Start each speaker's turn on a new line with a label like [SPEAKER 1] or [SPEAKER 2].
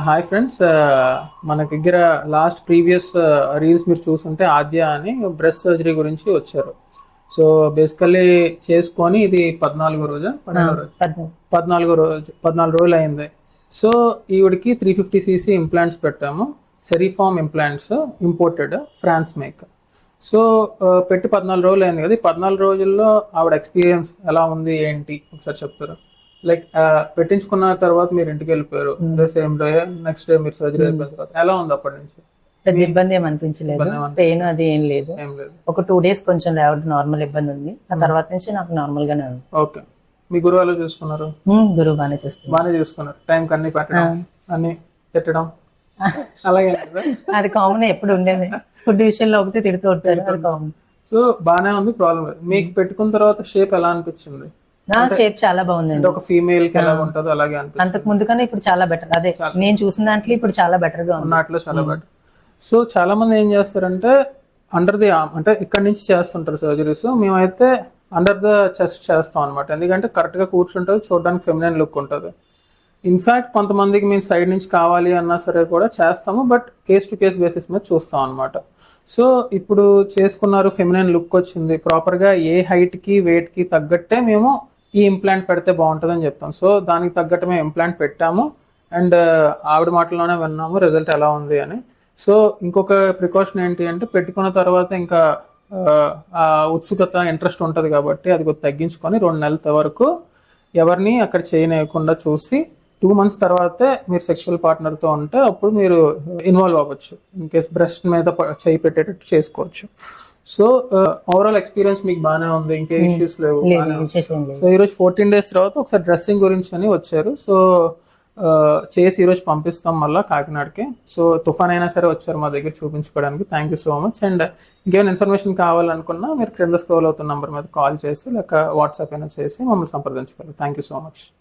[SPEAKER 1] Hi friends, మన దగ్గర last previous reels మీరు చూస్తుంటే ఆద్య అని బ్రెస్ట్ సర్జరీ గురించి వచ్చారు. సో బేసికల్లీ చేసుకొని ఇది 14వ రోజు, 14 రోజులు అయింది. సో ఈవిడికి 350cc ఇంప్లాంట్స్ పెట్టాము. సెరీఫార్మ్ implants, imported, France make. So పెట్టి 14 రోజులు అయింది కదా. ఈ 14 రోజుల్లో ఆవిడ ఎక్స్పీరియన్స్ ఎలా ఉంది ఏంటి ఒకసారి చెప్తారా? లైక్ పెట్టించుకున్న తర్వాత మీరు ఇంటికి వెళ్ళిపోయారు, సేమ్ డే నెక్స్ట్ డే మీరు సర్జరీ అయిపోయిన తర్వాత ఎలా ఉంది అప్పటి నుంచి?
[SPEAKER 2] పెద్ద ఇబ్బంది ఏం అనిపించలేదు, పెయిన్ అది ఏం లేదు. ఒక 2 days కొంచెం నార్మల్ ఇబ్బంది ఉంది, ఆ తర్వాత నుంచి నాకు నార్మల్ గానే ఉంది.
[SPEAKER 1] ఓకే, మీ గురువు ఎలా చూసుకున్నారు?
[SPEAKER 2] గురువు బాగానే
[SPEAKER 1] చూసుకున్నారు. టైం కన్నీ పెట్టడం, అన్ని పెట్టడం అలాగే
[SPEAKER 2] అది కామన్, ఎప్పుడు ఉండేది. ఫుడ్ విషయంలో ఒకటి తిడుతూ ఉంటారు, అది కామన్.
[SPEAKER 1] సో బాగానే ఉంది, ప్రాబ్లం లేదు. మీకు పెట్టుకున్న తర్వాత షేప్ ఎలా అనిపించింది?
[SPEAKER 2] నా షేప్ చాలా బాగుందండి.
[SPEAKER 1] ఒక ఫీమేల్ కి ఎలా ఉంటుందో అలాగే అనిపిస్తుంది.
[SPEAKER 2] అంతకు ముందు కన్నా ఇప్పుడు చాలా బెటర్. అదే నేను చూసిన దాంట్లో ఇప్పుడు చాలా బెటర్ గా
[SPEAKER 1] ఉన్నట్లు, చాలా బెటర్. సో చాలా మంది ఏం చేస్తారంటే అండర్ ది ఆర్మ్, అంటే ఇక్కడ నుంచి చేస్తుంటారు సర్జరీస్. మేమైతే అండర్ ద చెస్ట్ చేస్తాం అనమాట. ఎందుకంటే కరెక్ట్ గా కూర్చుంటుంది, చూడడానికి ఫెమినైన్ లుక్ ఉంటుంది. ఇన్ఫాక్ట్ కొంతమందికి మేము సైడ్ నుంచి కావాలి అన్నా సరే కూడా చేస్తాము, but case to case basis మీద చూస్తాం అనమాట. సో ఇప్పుడు చేసుకున్నారు, ఫెమినైన్ లుక్ వచ్చింది, ప్రాపర్గా ఏ హైట్కి వెయిట్కి తగ్గట్టే మేము ఈ ఇంప్లాంట్ పెడితే బాగుంటుందని చెప్తాం. సో దానికి తగ్గట్టు మేము ఇంప్లాంట్ పెట్టాము, అండ్ ఆవిడ మాటల్లోనే విన్నాము రిజల్ట్ ఎలా ఉంది అని. సో ఇంకొక ప్రికాషన్ ఏంటి అంటే, పెట్టుకున్న తర్వాత ఇంకా ఆ ఉత్సుకత, ఇంట్రెస్ట్ ఉంటుంది కాబట్టి అది కొద్దిగా తగ్గించుకొని 2 నెలల వరకు ఎవరిని అక్కడ చేయనివ్వకుండా చూసి 2 months తర్వాతే మీరు సెక్షువల్ పార్ట్నర్తో ఉంటే అప్పుడు మీరు ఇన్వాల్వ్ అవ్వచ్చు. ఇన్ కేస్ బ్రెస్ట్ మీద చేయి పెట్టేటట్టు చేసుకోవచ్చు. సో ఓవరాల్ ఎక్స్పీరియన్స్ మీకు బాగానే ఉంది, ఇంకే ఇష్యూస్ లేవు. సో ఈరోజు 14 days తర్వాత ఒకసారి డ్రెస్సింగ్ గురించి అని వచ్చారు. సో చేసి ఈరోజు పంపిస్తాం మళ్ళీ కాకినాడకి. సో తుఫాన్ అయినా సరే వచ్చారు మా దగ్గర చూపించుకోవడానికి. Thank you so much. And ఇంకేమైనా ఇన్ఫర్మేషన్ కావాలనుకున్నా మీరు క్రింద స్క్రోల్ అవుతున్న నెంబర్ మీద కాల్ చేసి లేక వాట్సాప్ అయినా చేసి మమ్మల్ని సంప్రదించగలరు. Thank you so much.